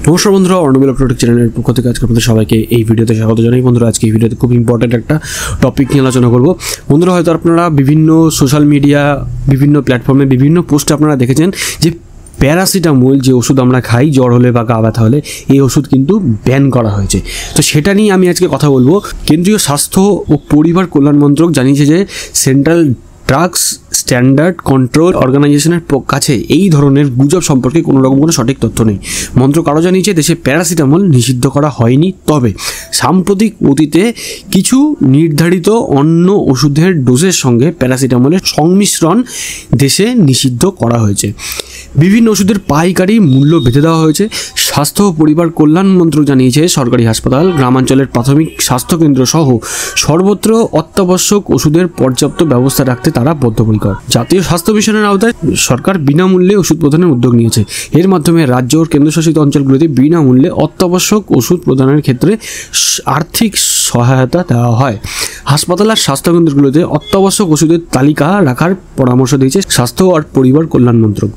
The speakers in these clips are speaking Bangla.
নমস্কার বন্ধুরা, অর্ণবিল প্রোডাক্ট চ্যানেলের পক্ষ থেকে আজকে আপনাদের সবাইকে এই ভিডিওতে স্বাগত জানাই। বন্ধুরা, আজকে এই ভিডিওতে খুব ইম্পর্টেন্ট একটা টপিক নিয়ে আলোচনা করব। বন্ধুরা, হয়তো আপনারা বিভিন্ন সোশ্যাল মিডিয়া, বিভিন্ন প্ল্যাটফর্মে, বিভিন্ন পোস্টে আপনারা দেখেছেন যে প্যারাসিটামল যে ওষুধ আমরা খাই জ্বর হলে বা গা ব্যথা হলে, এই ওষুধ কিন্তু ব্যান করা হয়েছে। তো সেটা নিয়ে আমি আজকে কথা বলবো। কেন্দ্রীয় স্বাস্থ্য ও পরিবার কল্যাণ মন্ত্রক জানিয়েছে যে সেন্ট্রাল ড্রাগস স্ট্যান্ডার্ড কন্ট্রোল অর্গানাইজেশনের কাছে এই ধরনের গুজব সম্পর্কে কোনো রকম কোনো সঠিক তথ্য নেই। মন্ত্রক আরও জানিয়েছে দেশে প্যারাসিটামল নিষিদ্ধ করা হয়নি, তবে সাম্প্রতিক অতীতে কিছু নির্ধারিত অন্য ওষুধের ডোজের সঙ্গে প্যারাসিটামলের সংমিশ্রণ দেশে নিষিদ্ধ করা হয়েছে। বিভিন্ন ওষুধের পাইকারি মূল্য বেঁধে দেওয়া হয়েছে। স্বাস্থ্য ও পরিবার কল্যাণ মন্ত্রক জানিয়েছে সরকারি হাসপাতাল, গ্রামাঞ্চলের প্রাথমিক স্বাস্থ্যকেন্দ্র সহ সর্বত্র অত্যাবশ্যক ওষুধের পর্যাপ্ত ব্যবস্থা রাখতে তারা বদ্ধপরিকর। জাতীয় স্বাস্থ্য মিশনের আওতায় সরকার বিনামূল্যে ওষুধ প্রদানের উদ্যোগ নিয়েছে। এর মাধ্যমে রাজ্য ও কেন্দ্রশাসিত অঞ্চলগুলিতে বিনামূল্যে অত্যাবশ্যক ওষুধ প্রদানের ক্ষেত্রে আর্থিক সহায়তা দেওয়া হয়। হাসপাতাল আর স্বাস্থ্যকেন্দ্রগুলোতে অত্যাবশ্যক ওষুধের তালিকা রাখার পরামর্শ দিয়েছে স্বাস্থ্য আর পরিবার কল্যাণ মন্ত্রক।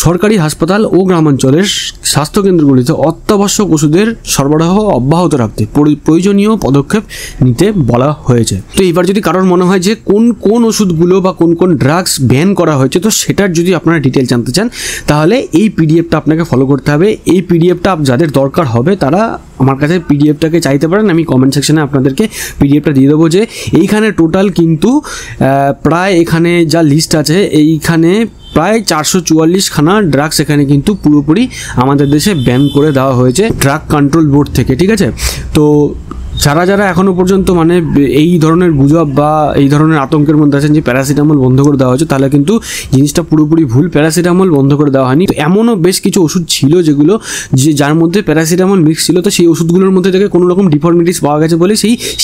সরকারি হাসপাতাল ও গ্রামাঞ্চলের স্বাস্থ্যকেন্দ্রগুলিতে অত্যাবশ্যক ওষুধের সরবরাহ অব্যাহত রাখতে প্রয়োজনীয় পদক্ষেপ নিতে বলা হয়েছে। তো এবার যদি কারোর মনে হয় যে কোন কোন ওষুধগুলো বা কোন কোন ড্রাগস ব্যান করা হয়েছে, তো সেটার যদি আপনারা ডিটেল জানতে চান তাহলে এই পিডিএফটা আপনাকে ফলো করতে হবে। এই পিডিএফটা যাদের দরকার হবে তারা আমার কাছে পিডিএফটাকে চাইতে পারেন। আমি কমেন্ট সেকশনে আপনাদেরকে পিডিএফটা দিয়ে দেবো। যে এইখানে টোটাল কিন্তু প্রায় এখানে যা লিস্ট আছে, এইখানে প্রায় 444 খানা ড্রাগস এখানে কিন্তু পুরোপুরি আমাদের দেশে ব্যান করে দেওয়া হয়েছে ড্রাগ কন্ট্রোল বোর্ড থেকে, ঠিক আছে। তো যারা যারা এখনও পর্যন্ত মানে এই ধরনের গুজব বা এই ধরনের আতঙ্কের মধ্যে আছেন যে প্যারাসিটামল বন্ধ করে দেওয়া হয়েছে, তাহলে কিন্তু জিনিসটা পুরোপুরি ভুল। প্যারাসিটামল বন্ধ করে দেওয়া হয়নি। তো এমনও বেশ কিছু ওষুধ ছিল যেগুলো যার মধ্যে প্যারাসিটামল মিক্স ছিল। তো সেই ওষুধগুলোর মধ্যে থেকে কোনো রকম ডিফর্মিটিস পাওয়া গেছে বলে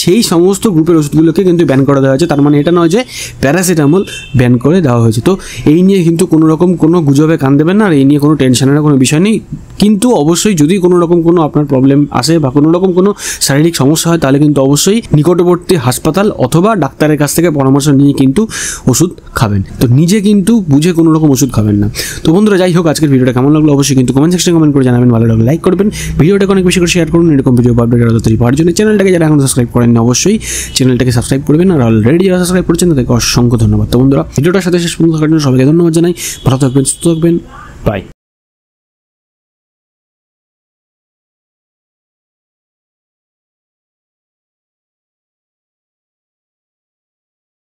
সেই সমস্ত গ্রুপের ওষুধগুলোকে কিন্তু ব্যান করে দেওয়া হয়েছে। তার মানে এটা নয় যে প্যারাসিটামল ব্যান করে দেওয়া হয়েছে। তো এই নিয়ে কিন্তু কোনো রকম কোনো গুজবে কান দেবেন না, আর এই নিয়ে কোনো টেনশনের কোনো বিষয় নেই। কিন্তু অবশ্যই যদি কোনো রকম কোনো আপনার প্রবলেম আসে বা কোনো রকম কোনো শারীরিক সমস্যা হয়, তাহলে কিন্তু অবশ্যই নিকটবর্তী হাসপাতাল অথবা ডাক্তারের কাছ থেকে পরামর্শ নিয়ে কিন্তু ওষুধ খাবেন। তো নিজে কিন্তু বুঝে কোনো রকম ওষুধ খাবেন না। তো বন্ধুরা, যাই হোক, আজকের ভিডিওটা কেমন লাগলো অবশ্যই কিন্তু কমেন্ট সেকশনে কমেন্ট করে জানাবেন। ভালো লাগলে লাইক করবেন, ভিডিওটাকে অনেক বেশি করে শেয়ার করুন। এরকম ভিডিও আপডেট পাওয়ার জন্য চ্যানেলটাকে যারা এখন সাবস্ক্রাইব করেন না অবশ্যই চ্যানেলটাকে সাবস্ক্রাইব করবেন, আর অলরেডি যারা সাবস্ক্রাইব করেছেন তাদেরকে অসংখ্য ধন্যবাদ। তো বন্ধুরা, ভিডিওটার সাথে শেষ পর্যন্ত থাকার জন্য সবাইকে ধন্যবাদ জানাই। ভালো থাকবেন, সুস্থ থাকবেন, বাই।